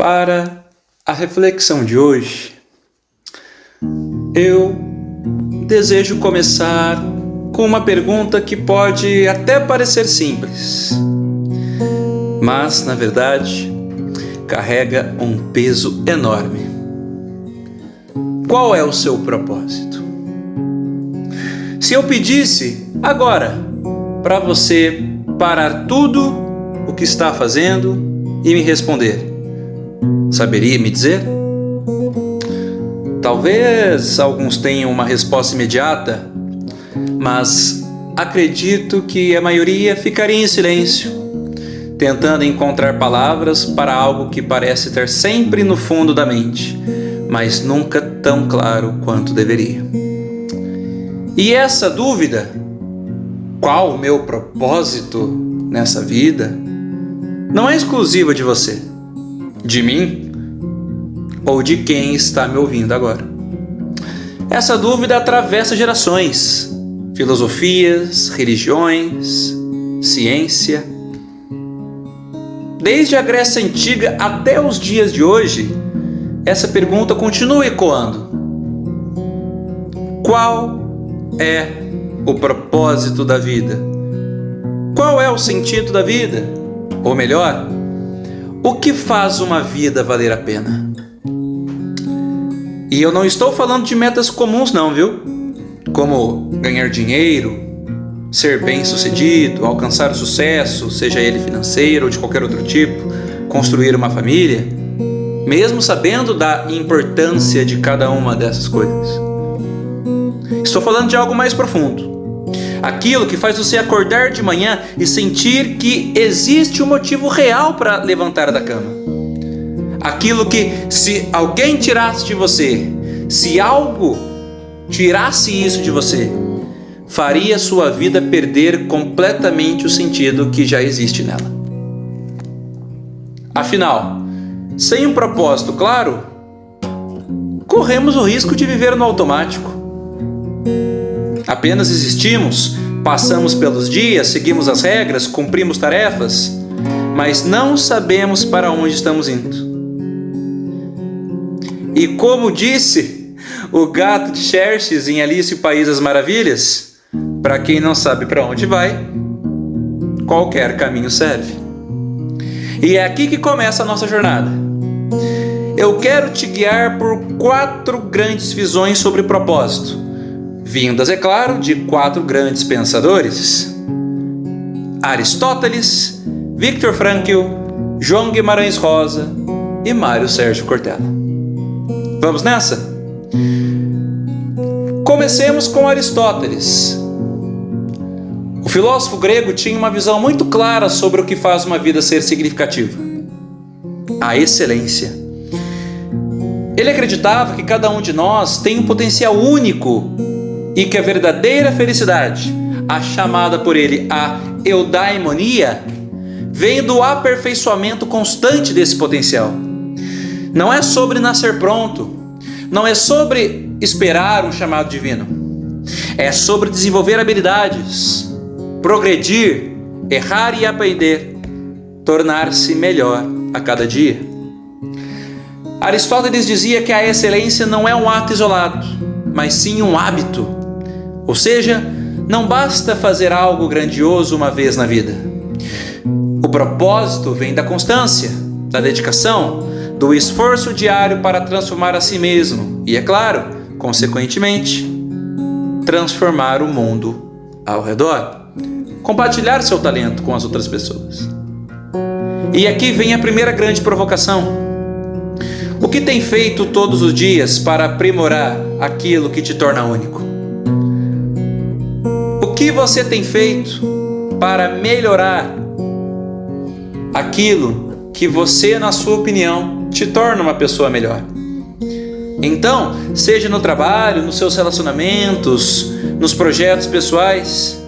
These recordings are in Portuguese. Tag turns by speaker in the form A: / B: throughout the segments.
A: Para a reflexão de hoje, eu desejo começar com uma pergunta que pode até parecer simples, mas, na verdade, carrega um peso enorme. Qual é o seu propósito? Se eu pedisse agora para você parar tudo o que está fazendo e me responder, saberia me dizer? Talvez alguns tenham uma resposta imediata, mas acredito que a maioria ficaria em silêncio, tentando encontrar palavras para algo que parece estar sempre no fundo da mente, mas nunca tão claro quanto deveria. E essa dúvida, qual o meu propósito nessa vida, não é exclusiva de você, de mim ou de quem está me ouvindo agora. Essa dúvida atravessa gerações, filosofias, religiões, ciência. Desde a Grécia Antiga até os dias de hoje, essa pergunta continua ecoando. Qual é o propósito da vida? Qual é o sentido da vida? Ou melhor, o que faz uma vida valer a pena? E eu não estou falando de metas comuns não, viu? Como ganhar dinheiro, ser bem-sucedido, alcançar o sucesso, seja ele financeiro ou de qualquer outro tipo, construir uma família, mesmo sabendo da importância de cada uma dessas coisas. Estou falando de algo mais profundo. Aquilo que faz você acordar de manhã e sentir que existe um motivo real para levantar da cama. Aquilo que, se alguém tirasse de você, se algo tirasse isso de você, faria sua vida perder completamente o sentido que já existe nela. Afinal, sem um propósito claro, corremos o risco de viver no automático. Apenas existimos, passamos pelos dias, seguimos as regras, cumprimos tarefas, mas não sabemos para onde estamos indo. E como disse o gato de Xerxes em Alice e o País das Maravilhas, para quem não sabe para onde vai, qualquer caminho serve. E é aqui que começa a nossa jornada. Eu quero te guiar por 4 grandes visões sobre propósito, vindas, é claro, de 4 grandes pensadores: Aristóteles, Viktor Frankl, João Guimarães Rosa e Mário Sérgio Cortella. Vamos nessa? Comecemos com Aristóteles. O filósofo grego tinha uma visão muito clara sobre o que faz uma vida ser significativa: a excelência. Ele acreditava que cada um de nós tem um potencial único e que a verdadeira felicidade, a chamada por ele a eudaimonia, vem do aperfeiçoamento constante desse potencial. Não é sobre nascer pronto, não é sobre esperar um chamado divino. É sobre desenvolver habilidades, progredir, errar e aprender, tornar-se melhor a cada dia. Aristóteles dizia que a excelência não é um ato isolado, mas sim um hábito. Ou seja, não basta fazer algo grandioso uma vez na vida. O propósito vem da constância, da dedicação, do esforço diário para transformar a si mesmo e, é claro, consequentemente, transformar o mundo ao redor. Compartilhar seu talento com as outras pessoas. E aqui vem a primeira grande provocação. O que tem feito todos os dias para aprimorar aquilo que te torna único? O que você tem feito para melhorar aquilo que você, na sua opinião, te torna uma pessoa melhor? Então, seja no trabalho, nos seus relacionamentos, nos projetos pessoais,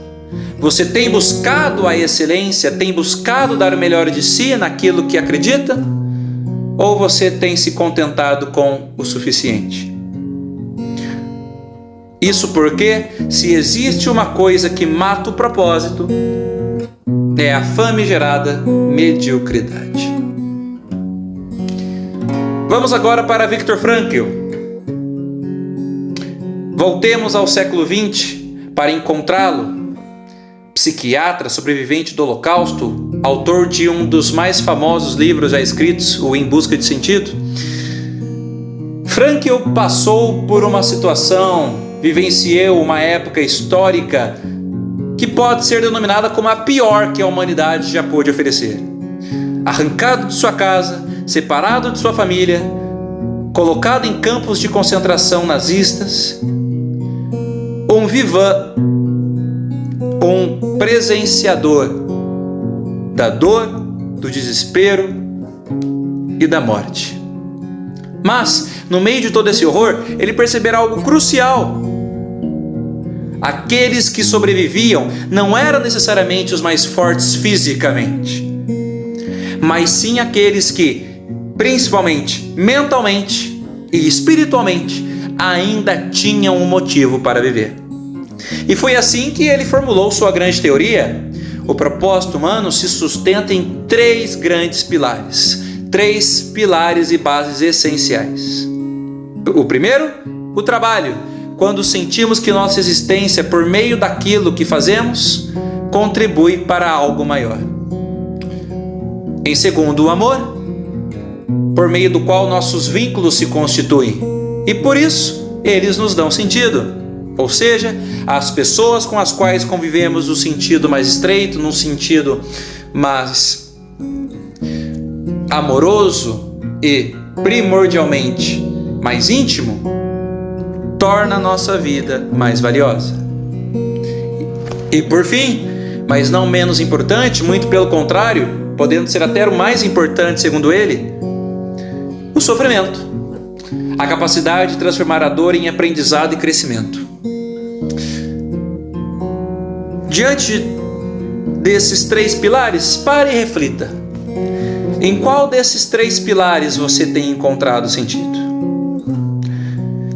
A: você tem buscado a excelência, tem buscado dar o melhor de si naquilo que acredita? Ou você tem se contentado com o suficiente? Isso porque, se existe uma coisa que mata o propósito, é a famigerada mediocridade. Vamos agora para Viktor Frankl. Voltemos ao século XX para encontrá-lo. Psiquiatra, sobrevivente do Holocausto, autor de um dos mais famosos livros já escritos, o Em Busca de Sentido. Frankl passou por uma situação, vivenciou uma época histórica que pode ser denominada como a pior que a humanidade já pôde oferecer. Arrancado de sua casa, separado de sua família, colocado em campos de concentração nazistas, um vivant, um presenciador da dor, do desespero e da morte. Mas, no meio de todo esse horror, ele perceberá algo crucial. Aqueles que sobreviviam não eram necessariamente os mais fortes fisicamente, mas sim aqueles que, principalmente mentalmente e espiritualmente, ainda tinham um motivo para viver. E foi assim que ele formulou sua grande teoria. O propósito humano se sustenta em 3 grandes pilares, 3 pilares e bases essenciais. O primeiro, o trabalho. Quando sentimos que nossa existência, por meio daquilo que fazemos, contribui para algo maior. Em segundo, o amor, por meio do qual nossos vínculos se constituem, e por isso eles nos dão sentido. Ou seja, as pessoas com as quais convivemos no sentido mais estreito, num sentido mais amoroso e primordialmente mais íntimo, torna a nossa vida mais valiosa. E por fim, mas não menos importante, muito pelo contrário, podendo ser até o mais importante segundo ele, o sofrimento, a capacidade de transformar a dor em aprendizado e crescimento. Diante desses 3 pilares, pare e reflita. Em qual desses 3 pilares você tem encontrado sentido?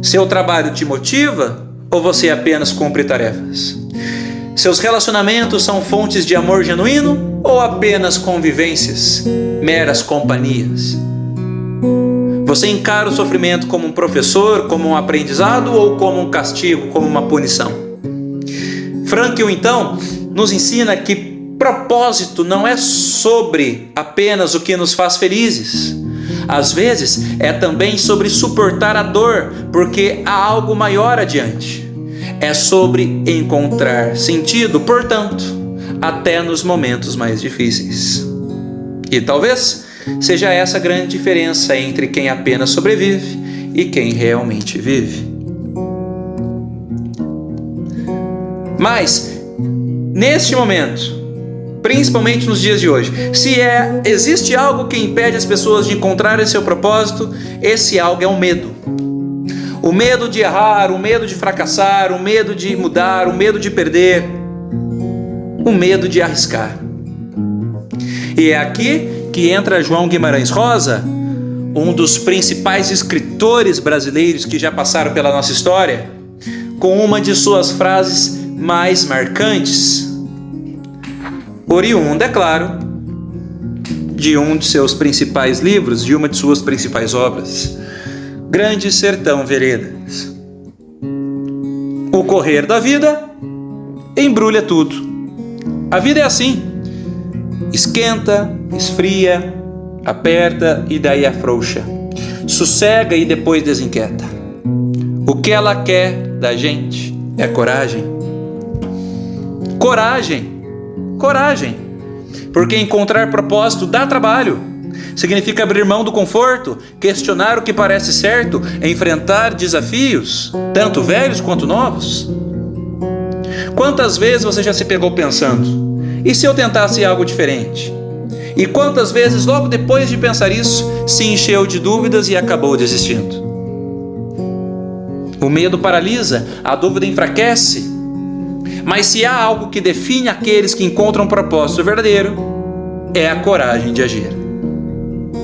A: Seu trabalho te motiva ou você apenas cumpre tarefas? Seus relacionamentos são fontes de amor genuíno ou apenas convivências, meras companhias? Você encara o sofrimento como um professor, como um aprendizado ou como um castigo, como uma punição? Frankl, então, nos ensina que propósito não é sobre apenas o que nos faz felizes. Às vezes, é também sobre suportar a dor, porque há algo maior adiante. É sobre encontrar sentido, portanto, até nos momentos mais difíceis. E talvez seja essa a grande diferença entre quem apenas sobrevive e quem realmente vive. Mas, neste momento, principalmente nos dias de hoje, se existe algo que impede as pessoas de encontrarem seu propósito, esse algo é o medo. O medo de errar, o medo de fracassar, o medo de mudar, o medo de perder, o medo de arriscar. E é aqui que entra João Guimarães Rosa, um dos principais escritores brasileiros que já passaram pela nossa história, com uma de suas frases mais marcantes, oriunda, é claro, de um de seus principais livros, de uma de suas principais obras, Grande Sertão Veredas. O correr da vida embrulha tudo. A vida é assim: esquenta, esfria, aperta e daí afrouxa, sossega e depois desinquieta. O que ela quer da gente é coragem. Coragem, porque encontrar propósito dá trabalho. Significa abrir mão do conforto, questionar o que parece certo, enfrentar desafios, tanto velhos quanto novos. Quantas vezes você já se pegou pensando, e se eu tentasse algo diferente? E quantas vezes, logo depois de pensar isso, se encheu de dúvidas e acabou desistindo? O medo paralisa, a dúvida enfraquece. Mas se há algo que define aqueles que encontram um propósito verdadeiro, é a coragem de agir.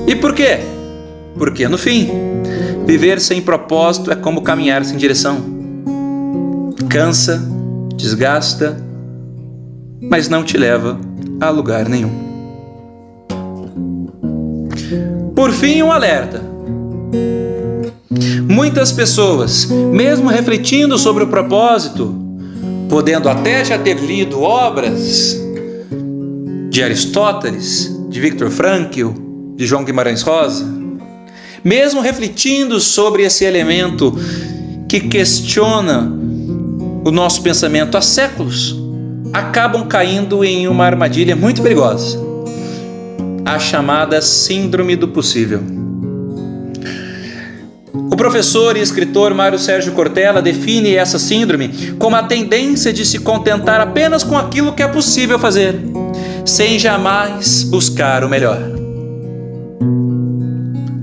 A: E por quê? Porque, no fim, viver sem propósito é como caminhar sem direção. Cansa, desgasta, mas não te leva a lugar nenhum. Por fim, um alerta. Muitas pessoas, mesmo refletindo sobre o propósito, podendo até já ter lido obras de Aristóteles, de Viktor Frankl, de João Guimarães Rosa, mesmo refletindo sobre esse elemento que questiona o nosso pensamento há séculos, acabam caindo em uma armadilha muito perigosa, a chamada síndrome do possível. O professor e escritor Mário Sérgio Cortella define essa síndrome como a tendência de se contentar apenas com aquilo que é possível fazer, sem jamais buscar o melhor.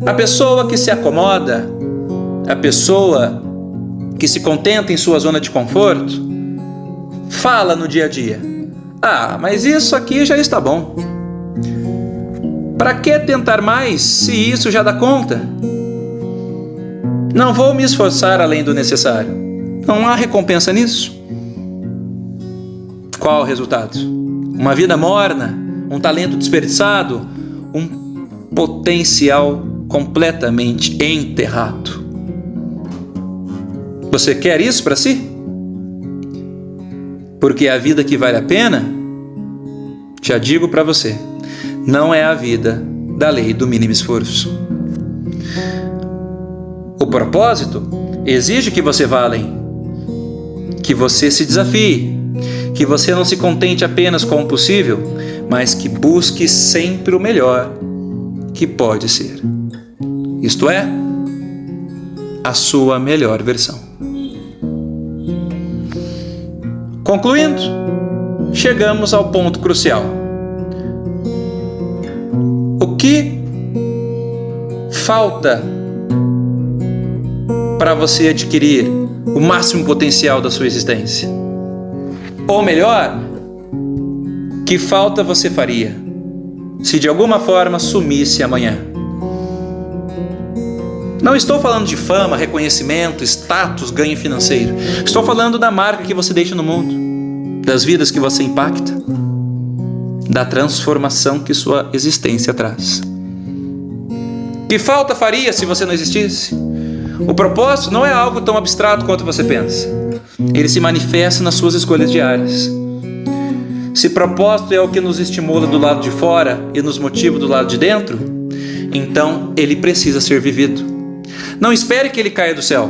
A: A pessoa que se acomoda, a pessoa que se contenta em sua zona de conforto, fala no dia a dia: ah, mas isso aqui já está bom. Para que tentar mais se isso já dá conta? Não vou me esforçar além do necessário. Não há recompensa nisso. Qual o resultado? Uma vida morna, um talento desperdiçado, um potencial completamente enterrado. Você quer isso para si? Porque a vida que vale a pena, já digo para você, não é a vida da lei do mínimo esforço. O propósito exige que você vá além, que você se desafie, que você não se contente apenas com o possível, mas que busque sempre o melhor que pode ser. Isto é, a sua melhor versão. Concluindo, chegamos ao ponto crucial. O que falta para você adquirir o máximo potencial da sua existência? Ou melhor, que falta você faria se de alguma forma sumisse amanhã? Não estou falando de fama, reconhecimento, status, ganho financeiro. Estou falando da marca que você deixa no mundo, das vidas que você impacta, da transformação que sua existência traz. Que falta faria se você não existisse? O propósito não é algo tão abstrato quanto você pensa. Ele se manifesta nas suas escolhas diárias. Se propósito é o que nos estimula do lado de fora e nos motiva do lado de dentro, então ele precisa ser vivido. Não espere que ele caia do céu.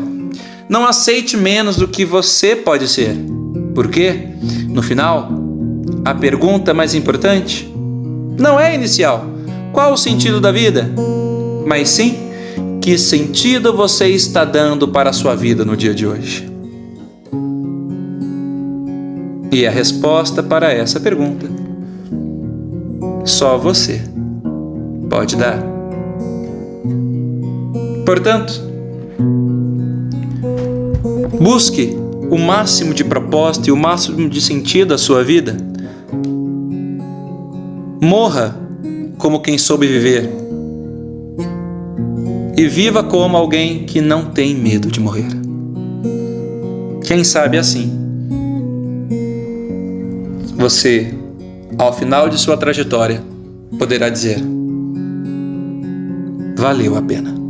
A: Não aceite menos do que você pode ser. Porque, no final, a pergunta mais importante não é inicial: qual o sentido da vida? Mas sim, que sentido você está dando para a sua vida no dia de hoje? E a resposta para essa pergunta, só você pode dar. Portanto, busque o máximo de propósito e o máximo de sentido à sua vida. Morra como quem soube viver. E viva como alguém que não tem medo de morrer. Quem sabe assim, você, ao final de sua trajetória, poderá dizer: valeu a pena.